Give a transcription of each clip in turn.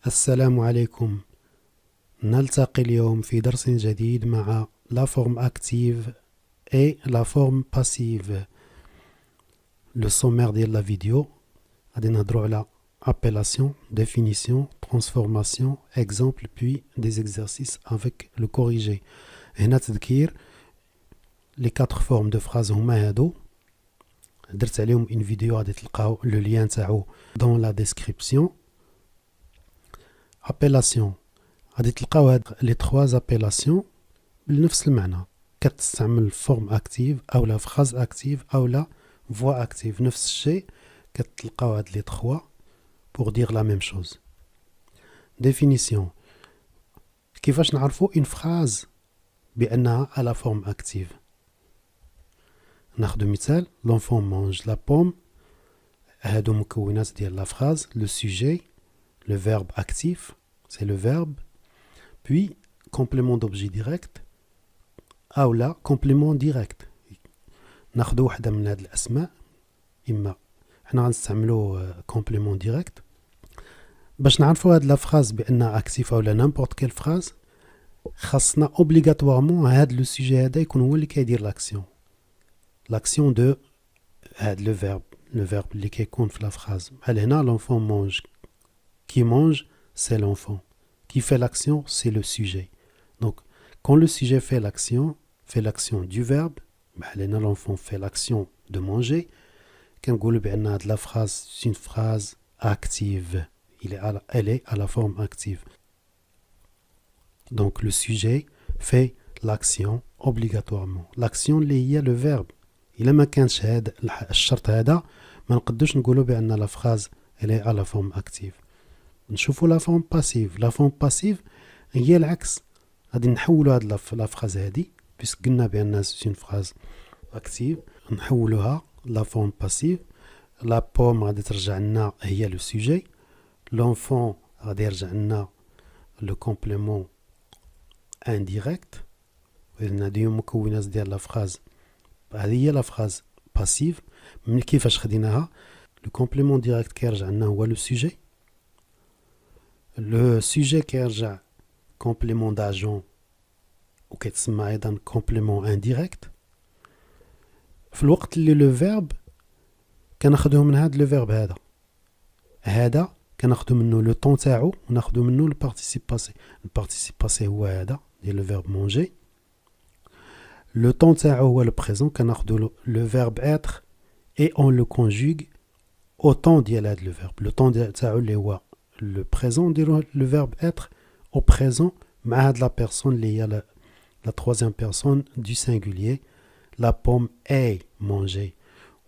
السلام عليكم. نلتقي اليوم في درس جديد مع la forme active et la forme passive. Le sommaire de la vidéo غادي نهضروا على appellation, définition, transformation, exemple puis des exercices avec le corrigé. هنا تذكير les 4 formes de phrases هما هادو درت عليهم une vidéo غادي تلقاو le lien تاعو dans la description. Appellation غادي تلقاو هاد لي 3 appellations بنفس المعنى، كتستعمل forme active او لا phrase active او لا voix active، نفس الشيء كتلقاو هاد لي 3 pour dire la même chose. Définition كيفاش نعرفوا une phrase بأنها à la forme active. ناخذ مثال l'enfant mange la pomme، هادو مكونات ديال la phrase، le sujet، le verbe actif c'est le verbe، puis complément d'objet direct ou là complément direct. ناخذ وحده من هاد الاسماء، اما حنا غنستعملو complément direct باش نعرفوا هاد لا phrase بانها اكتيف ولا n'importe quelle phrase. خاصنا obligatoirement هاد لو سوجي هذا يكون هو اللي كيدير l'action de هاد le verbe اللي كيكون في لا phrase. بحال هنا l'enfant mange، qui mange c'est l'enfant, qui fait l'action c'est le sujet. Donc quand le sujet fait l'action du verbe، بحال هنا l'enfant fait l'action de manger، كنقولوا بان هاد la phrase c'est une phrase active، elle est à la forme active. Donc le sujet fait l'action obligatoirement، l'action اللي هي le verbe. إلا ما كانش هذا الشرط هذا ما نقدوش نقولوا بان la phrase elle est à la forme active. نشوفوا لا فورم باسيف. لا فورم باسيف هي العكس، غادي نحولوا هاد لا فراز هادي بيسك قلنا بان سي اون فراز اكتيف، نحولوها لا فورم باسيف. لا بوم غادي ترجع لنا هي لو سوجي، لونفون غادي يرجع لنا لو كومبليمون انديريكت. اذن هادي مكونات ديال لا فراز، هذه هي لا فراز باسيف. من كيفاش خديناها؟ لو كومبليمون ديريكت كيرجع لنا هو لو سوجي، le sujet كيرجع complément d'agent وكيتسمى ايضا complément indirect. في الوقت اللي لو فيرب كناخذوه من هذا لو فيرب هذا كناخذو منه لو طون تاعو وناخذو منه لو بارتيسيب باسي. البارتيسيب باسي هو هذا ديال لو فيرب مونجي، لو طون تاعو هو لو بريزون، كناخذو لو فيرب être et on le conjugue au temps ديال هذا لو فيرب. لو طون تاعو اللي هو le présent نديرو le verbe être au présent مع هاد la personne اللي هي la troisième personne du singulier. la pomme est mangée،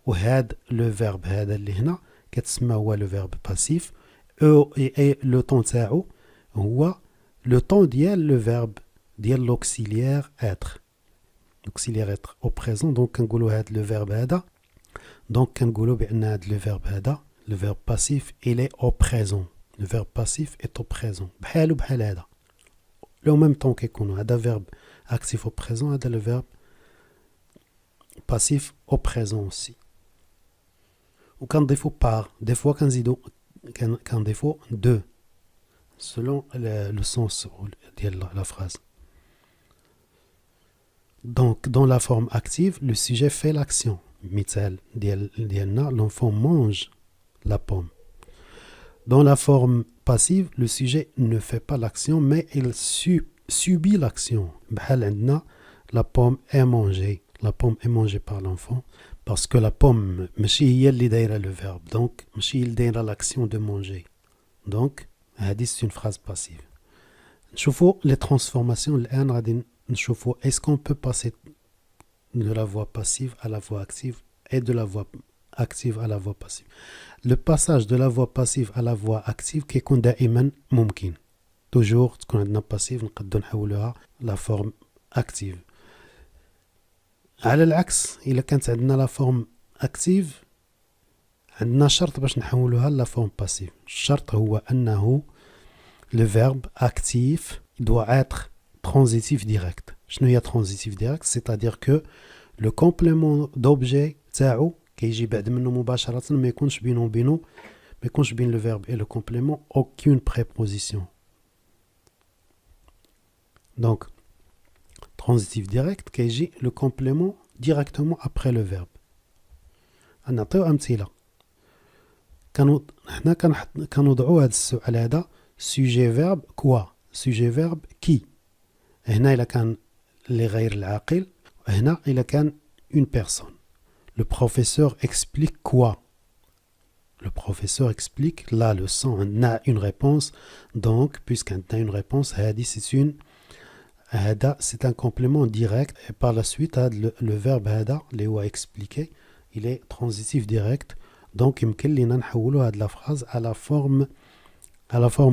وهاد le verbe هذا اللي هنا كتسمى هو le verbe passif et le temps تاعو هو le temps ديال le verbe ديال l'auxiliaire être. l'auxiliaire être au présent، donc كنقولوا هاد le verbe هذا، donc كنقولوا بان هاد le verbe هذا le verbe passif il est au présent. Le verbe passif est au présent. بحال هذا. لو même temps كيكونوا هذا verbe actif au présent، هذا le verbe passif au présent aussi. وكنضيفوا par، des fois كنزيدوا كنضيفوا de selon le sens ديال la phrase. Donc dans la forme active le sujet fait l'action. مثال ديالنا l'enfant mange la pomme. Dans la forme passive, le sujet ne fait pas l'action, mais il subit l'action. بحال عندنا la pomme est mangée. La pomme est mangée par l'enfant parce que la pomme ماشي هي اللي دايره le verbe, donc ماشي هي اللي دايره l'action de manger. Donc هذه c'est une phrase passive. نشوفوا les transformations الآن. غادي نشوفوا est-ce qu'on peut passer de la voix passive à la voix active et de la voix active à la voix passive. Le passage de la voix passive à la voix active كيكون دائما ممكن. toujours تكون عندنا passive نقدر نحولوها la forme active. على العكس إلا كانت عندنا la forme active عندنا شرط باش نحولوها la forme passive. الشرط هو أنه le verbe actif doit être transitif direct. شنو هي transitif direct؟ c'est-à-dire que le complément d'objet تاعو كيجي بعد منه مباشرة، ما يكونش بينه mais quand je bind le verbe et le complément, aucune préposition. Donc, transitif direct, كيجي le complément directement après le verbe. نعطيو أمثلة. هنا كنوضعوا هذا السؤال هذا sujet verbe quoi, sujet verbe qui. هنا إلا كان لغير العاقل، هنا إلا كان une personne. Le professeur explique quoi? Le professeur explique la leçon. On a une réponse. Donc, puisqu'on a une réponse, c'est un complément direct. Et par la suite, le verbe hada, اللي هو expliquer, il est transitif direct. Donc, يمكن لنا نحولوا هذه la phrase à la forme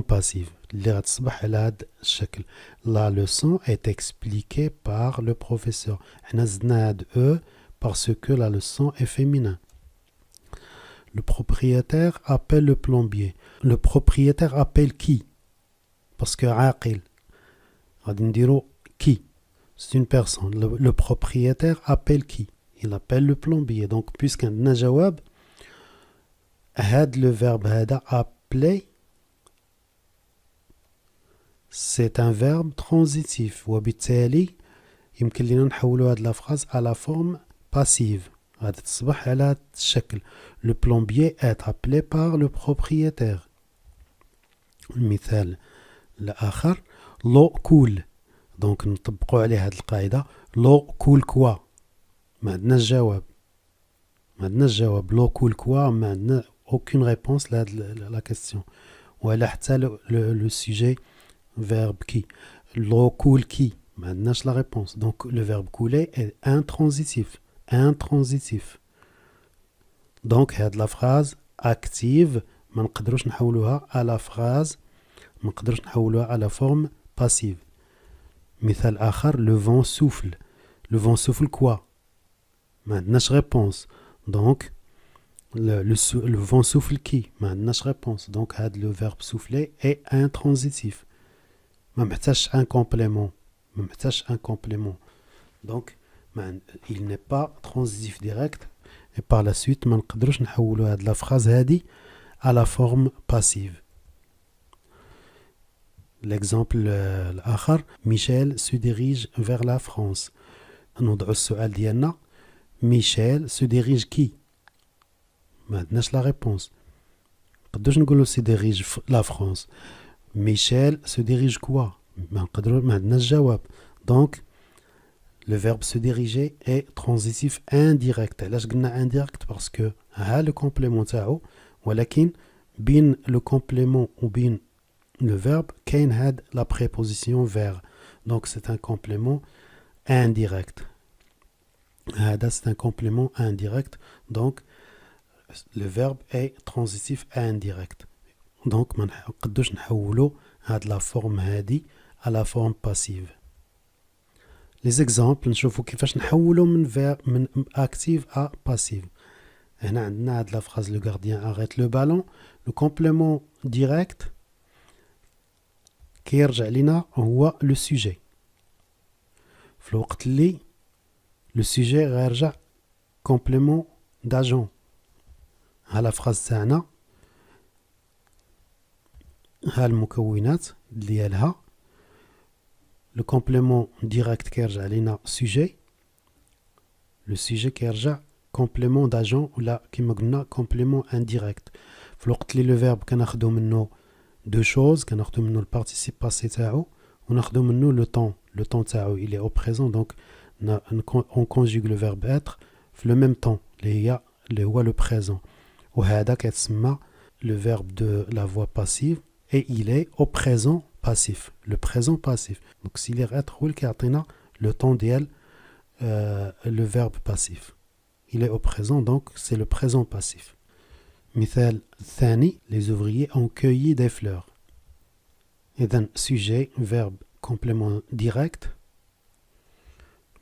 passive. اللي غتصبح على هذا الشكل. La leçon est expliquée par le professeur. حنا زدنا هاد e parce que la leçon est féminin. Le propriétaire appelle le plombier. Le propriétaire appelle qui? Parce que عاقل. غادي نديرو qui? C'est une personne. Le propriétaire appelle qui? Il appelle le plombier. Donc, puisqu'عندنا جواب, le verbe هذا appeler, c'est un verbe transitif. وبالتالي يمكن لنا نحولوا هاد la phrase à la forme passive. غادي تصبح على هذا الشكل. Le plombier est appelé par le propriétaire. المثال الآخر l'eau coule. دونك نطبقوا عليه هذه القاعدة. l'eau coule quoi؟ ما عندناش جواب. l'eau coule quoi؟ ما عندنا aucune réponse لهاد la question. ولا حتى le sujet verbe qui. l'eau coule qui؟ ما عندناش la réponse. Donc le verbe couler est intransitif. intransitif. Donc هاد la phrase active ما نقدروش نحولوها à la phrase ما نقدروش نحولوها à la forme passive. مثال آخر le vent souffle. Le vent souffle quoi? ما عندناش réponse. Donc le vent souffle qui? ما عندناش réponse. Donc هاد le verbe souffler est intransitif. ما محتاجش un complément. ما محتاجش un complément. Donc il n'est pas transitif direct. Et par la suite ما نقدروش نحولوا هاد la phrase هادي à la forme passive. L'exemple الآخر Michel se dirige vers la France. نوضعوا السؤال ديالنا Michel se dirige qui? ما عندناش la réponse. نقدروش نقولوا se dirige la France. Michel se dirige quoi? ما عندناش جواب. Donc le verbe se diriger est transitif indirect. علاش قلنا indirect? Parce que ها le complément تاعو ولكن بين le complément وبين le verbe كاين هاد la préposition vers. Donc c'est un complément indirect. هذا c'est un complément indirect. Donc le verbe est transitif indirect. Donc ما نقدوش نحولوا هاد la forme هادي à la forme passive. Les exemples نشوفوا كيفاش نحولوا من active à passive. هنا عندنا هاد la phrase le gardien arrête le ballon. Le complément direct كيرجع لنا هو le sujet. في الوقت اللي le sujet غيرجع complément d'agent. ها la phrase تاعنا ها المكونات ديالها. Le complément direct كيرجع لنا sujet. Le sujet كيرجع complément d'agent ولا كما قلنا complément indirect. في الوقت اللي le verbe كناخدو منه deux choses. كناخدو منه le participe passé تاعو وناخدو منه le temps. Le temps تاعو il est au présent. Donc on conjugue le verbe être في le même temps اللي هو le présent. وهذا كيتسمى le verbe de la voix passive et il est au présent passif. Le présent passif. Donc s'il est être هو اللي كيعطينا le temps ديال le verbe passif. Il est au présent, donc c'est le présent passif. مثال الثاني les ouvriers ont cueilli des fleurs. إذن sujet, verbe, complément direct.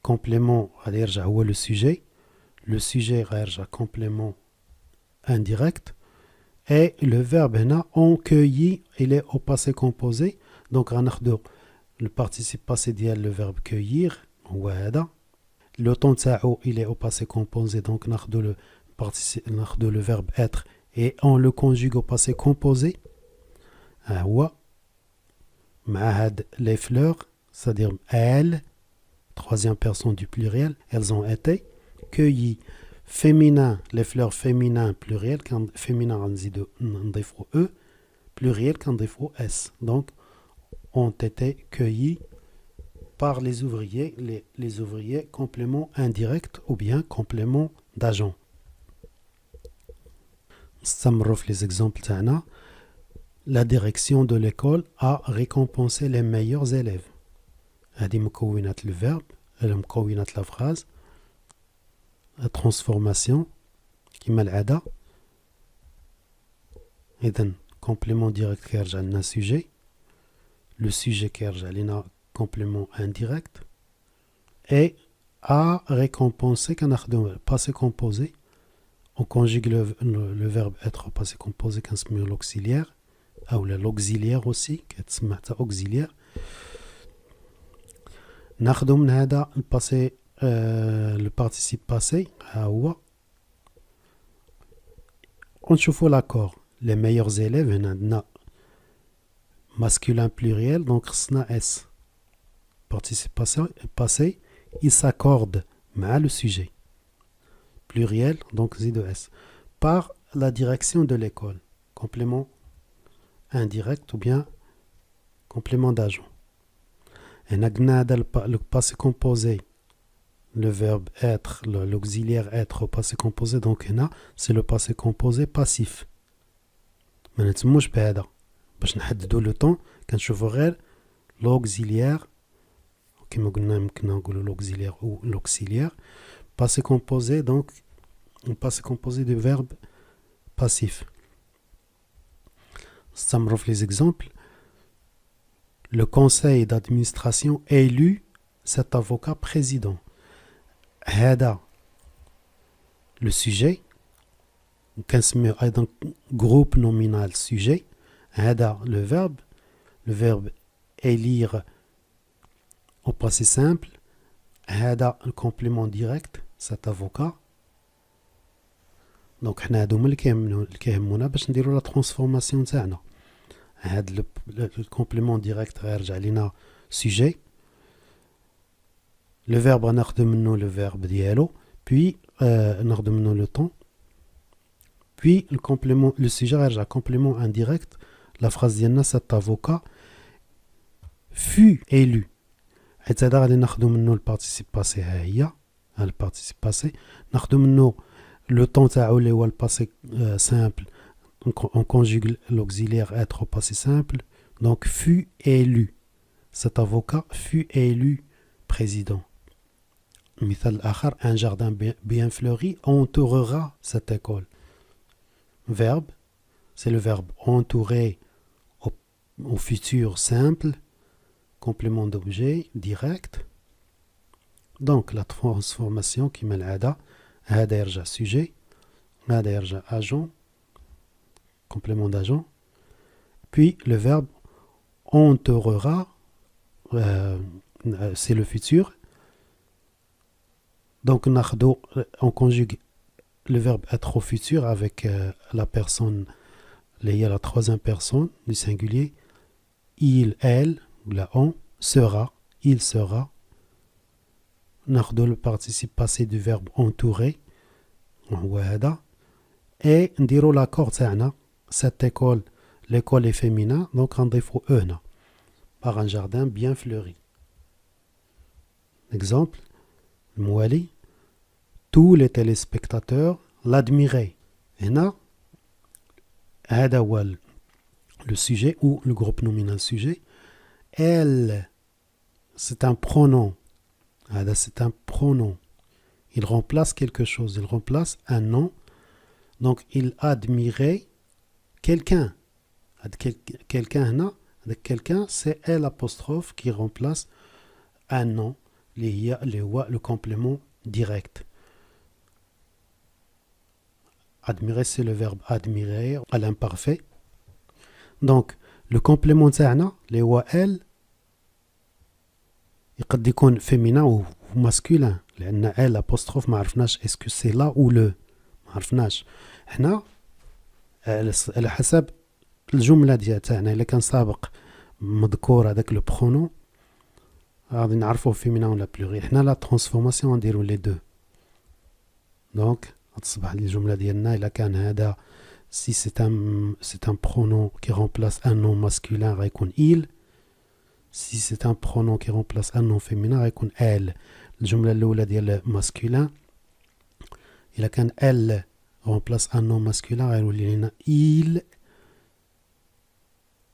Complément غادي يرجع هو le sujet. Le sujet غيرجع complément indirect. Et le verbe هنا ont cueilli, il est au passé composé. Donc غناخدو le participe passé ديال le verbe cueillir هو هذا. Le temps تاعو il est au passé composé. Donc ناخدو le verbe être et on le conjugue au passé composé. هو مع هاد les fleurs, c'est-à-dire elles, troisième personne du pluriel, elles ont été cueillies. Féminin, les fleurs féminins pluriel, quand féminin on dit E, pluriel quand on dit S. Donc, ont été cueillis par les ouvriers, les ouvriers complément indirect ou bien complément d'agent. نستمروا في les exemples تاعنا. La direction de l'école a récompensé les meilleurs élèves. هذه مكونات le verbe, مكونات la phrase. La transformation كما العادة. إذن complément direct كيرجع لنا sujet. Le sujet كيرجع لنا complément indirect. Et a récompensé كناخدو passé composé. On conjugue le verbe être au passé composé كنسميو l'auxiliaire. ou l'auxiliaire aussi كتسمى حتى auxiliaire. ناخدو من هذا الباسي le participe passé ها هو. ونشوفوا l'accord. Les meilleurs élèves هنا عندنا masculin pluriel donc خصنا S. Participe passé il s'accorde مع le sujet. Pluriel donc زيدو S. Par la direction de l'école. Complément indirect ou bien complément d'agent. Et le passé composé, le verbe être, l'auxiliaire être au passé composé, donc c'est le passé composé passif. ما نتسموش بهذا باش نحددوا لو طون كنشوفوا غير l'auxiliaire كما قلنا يمكن نقولوا l'auxiliaire ou l'auxiliaire passé composé donc un passé composé du verbe passif. نستمروا في les exemples. Le conseil d'administration élu cet avocat président. هذا le sujet كنسميو أيضا groupe nominal sujet. هذا le verbe élire au passé simple. هذا le complément direct cet avocat. دونك حنا هادو اللي كيهمونا باش نديرو لا ترانسفورماسيون تاعنا. هاد الكومبليمون ديريكت غيرجع لينا سوجي. لو فيرب غناخدو منو لو فيرب ديالو puis ناخدو منو لو طون puis le complément le sujet غيرجع complément indirect. La phrase ديالنا cet avocat fut élu. حيت هذا غادي ناخدو منو البارتيسيب باسي ها هي البارتيسيب باسي ناخدو منو le temps تاعو اللي هو الباسي simple. On conjugue l'auxiliaire être au passé simple. Donc, fut élu. Cet avocat fut élu président. مثال آخر, un jardin bien fleuri entourera cette école. Verbe, c'est le verbe entourer au futur simple. Complément d'objet direct. Donc, la transformation qui met l'ada. هذا يرجع sujet. هذا يرجع agent. Complément d'agent. Puis le verbe entourera, c'est le futur. Donc on conjugue le verbe être au futur avec la personne, la troisième personne du singulier. Il, elle, ou la on, sera, il sera. ناخدو le participe passé du verbe entourer. وهو هذا. Et نديرو l'accord تاعنا. Cette école, l'école est féminin, donc on défaut E par un jardin bien fleuri. Exemple, Mouali, tous les téléspectateurs l'admiraient. Et là, le sujet ou le groupe nominal sujet. Elle, c'est un pronom. C'est un pronom. Il remplace quelque chose, il remplace un nom. Donc, il admirait quelqu'un. Quelqu'un, c'est L apostrophe qui remplace un nom, le complément direct. Admirer, c'est le verbe admirer à l'imparfait. Donc, le complément تاعنا اللي هو L يقد يكون féminin ou masculin لأن L apostrophe ما عرفناش est-ce que c'est là ou le ما عرفناش. هنا على حسب الجملة ديال تاعنا. إلا كان سابق مذكور هذاك لو برونون غادي نعرفوه فيمينا ولا بلوغيال. حنا لا ترانسفورماسيون نديرو لي دو. دونك غتصبح الجملة ديالنا إلا كان هذا si c'est un pronom qui remplace un nom masculin غيكون il. si c'est un pronom qui remplace un nom féminin غيكون elle. الجملة الأولى ديال masculin إلا كان elle remplace un nom masculin غيولي لنا il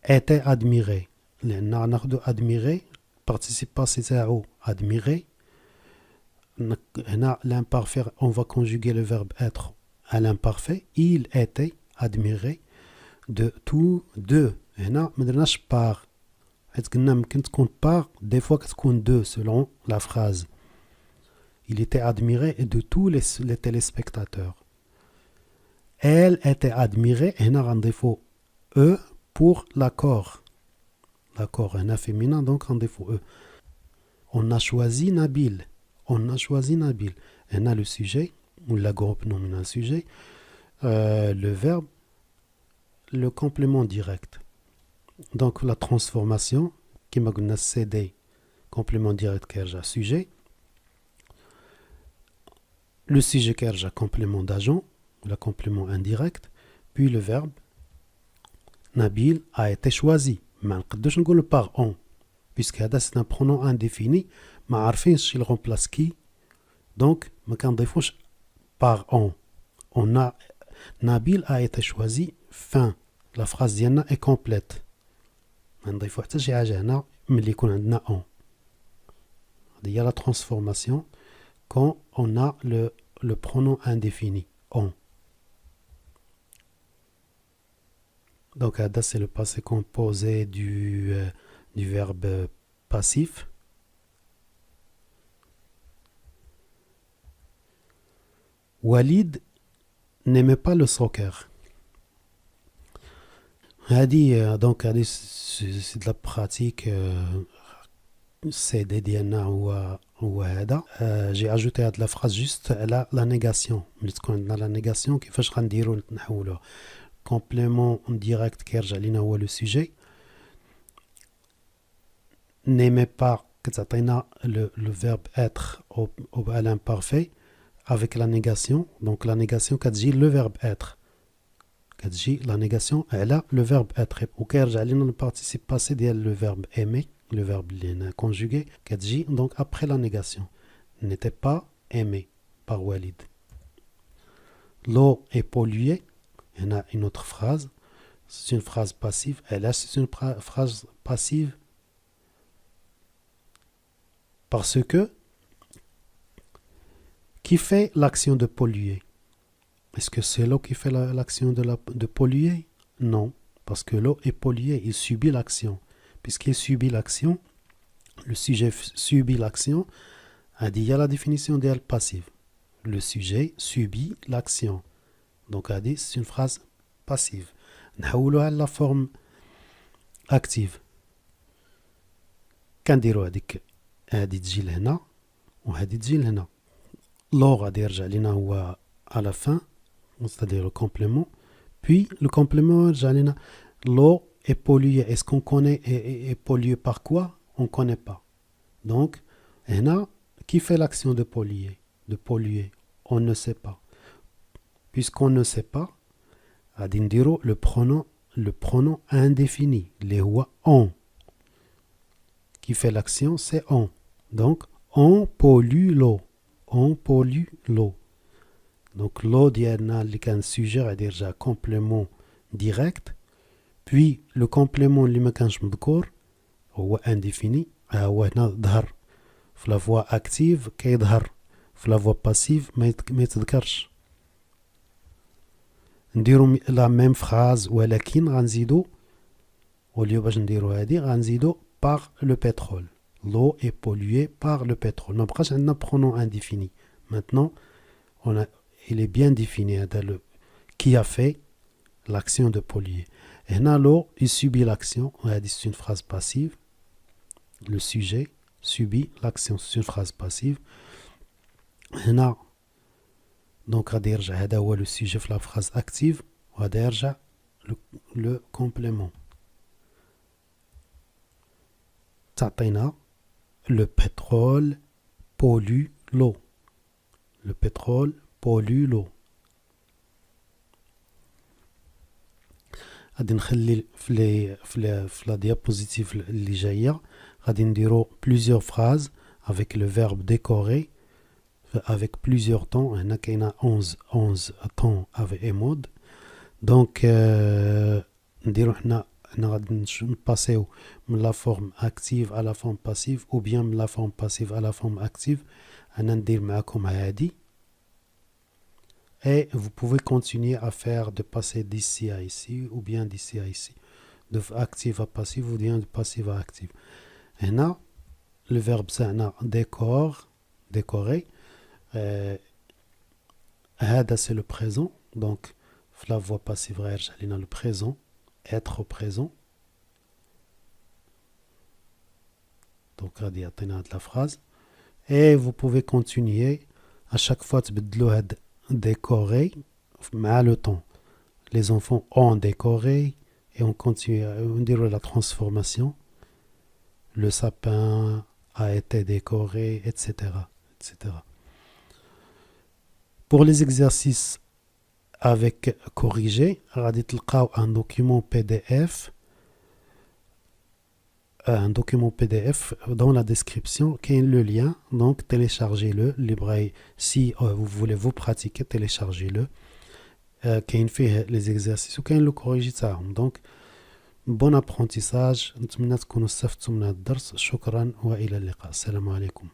était admiré. لأن غناخدو admiré participe passé تاعو admiré. هنا l'imparfait on va conjuguer le verbe être à l'imparfait. il était admiré de tout de. هنا ما درناش par حيت قلنا ممكن تكون par des fois كتكون de selon la phrase. il était admiré de tous les téléspectateurs. elle était admirée هنا غنضيفو e pour l'accord. L'accord هنا féminin donc غنضيفو e. on a choisi Nabil. on a choisi Nabil. هنا le sujet ou la groupe nominal sujet, le verbe, le complément direct. Donc la transformation qui m'a donné CD complément direct كيرجع sujet, le sujet كيرجع complément d'agent, le complément indirect, puis le verbe Nabil a été choisi. ما نقدرش نقول par on puisque هذا c'est un pronom indéfini ما عارفينش il remplace qui, donc ما كنضيفوش par on. on a Nabil a été choisi. fin. la phrase ديالنا est complète. ما نضيفو حتى شي حاجه هنا ملي يكون عندنا on. هذه هي la transformation quand on a le pronom indéfini on. donc هذا c'est le passé composé du verbe passif. Walid n'aimait pas le soccer. Donc c'est de la pratique. CD ديالنا هو هذا. j'ai ajouté هاد la phrase juste la négation. ملي تكون عندنا la négation كيفاش غنديرو نحولوها. complément direct كيرجع لينا هو le sujet. n'aimait pas كتعطينا le verbe être à l'imparfait avec la négation. donc la négation كتجي le verbe être. كتجي la négation على le verbe être وكيرجع لنا le participe passé ديال le verbe aimer, le verbe اللي هنا conjugué كتجي donc après la négation. n'était pas aimé par Walid. l'eau est polluée. هنا une autre phrase. c'est une phrase passive. Et là c'est une phrase passive parce que qui fait l'action de polluer? Est-ce que c'est l'eau qui fait l'action de polluer? Non, parce que l'eau est polluée, il subit l'action. Puisqu'il subit l'action, le sujet subit l'action, il y a la définition d'elle passive. Le sujet subit l'action. Donc c'est une phrase passive. نحولوها la forme active. كنديرو هذيك هذه تجي لهنا وهذه تجي لهنا. l'eau غادي يرجع لنا هو à la fin, c'est-à-dire le complément. Puis le complément يرجع لنا l'eau est polluée. Est-ce qu'on connaît est polluée par quoi? On ne connaît pas. Donc هنا qui fait l'action de polluer? On ne sait pas. Puisqu'on ne sait pas, غادي نديرو le pronom indéfini اللي هو on. Qui fait l'action c'est on. Donc on pollue l'eau. on pollue l'eau. donc l'eau ديالنا اللي كان sujet غادي يرجع complément direct. puis le complément اللي ما كانش مذكور هو indéfini. هو هنا ظهر في la voix active كيظهر في la voix passive ما يتذكرش. نديرو la même phrase ولكن غنزيدو وليو باش نديرو هادي غنزيدو par le pétrole. l'eau est polluée par le pétrole. ما بقاش عندنا pronom indéfini. maintenant il est bien défini le qui a fait l'action de polluer. Et là l'eau il subit l'action. c'est une phrase passive. le sujet subit l'action. c'est une phrase passive. هنا donc غادي يرجع هذا هو le sujet في la phrase active وهذا يرجع le complément. تعطينا le pétrole pollue l'eau. Le pétrole pollue l'eau. غادي نخلي في لا diapositive اللي جايه غادي نديرو plusieurs phrases avec le verbe décorer avec plusieurs temps. هنا كاينه 11 temps avec mode. Donc نديرو حنا غادي نباسيو من لا فورم active à la forme passive ou bien من la forme passive à la forme active. انا ندير معكم هادي. Et vous pouvez continuer à faire de passer d'ici à ici ou bien d'ici à ici. De active à passive ou bien de passive à active. Et là, le verbe c'est décorer. هذا c'est le présent. Donc, la voix passive est le présent. Être au présent. Donc, غادي يعطينا هاد la phrase. Et vous pouvez continuer. À chaque fois, تبدلوا هاد décorer مع le temps. Les enfants ont décoré et on continue, on dirait la transformation. Le sapin a été décoré, etc., etc. Pour les exercices avec corrigé, غادي تلقاو un document PDF. Un document PDF dans la description qui est le lien, donc téléchargez-le. Si vous voulez vous pratiquer, téléchargez-le. Qui fait les exercices ou qui le corrige. Donc bon apprentissage. نتمنى تكونوا استفدتوا من هذا الدرس. شكرا والى اللقاء. السلام عليكم.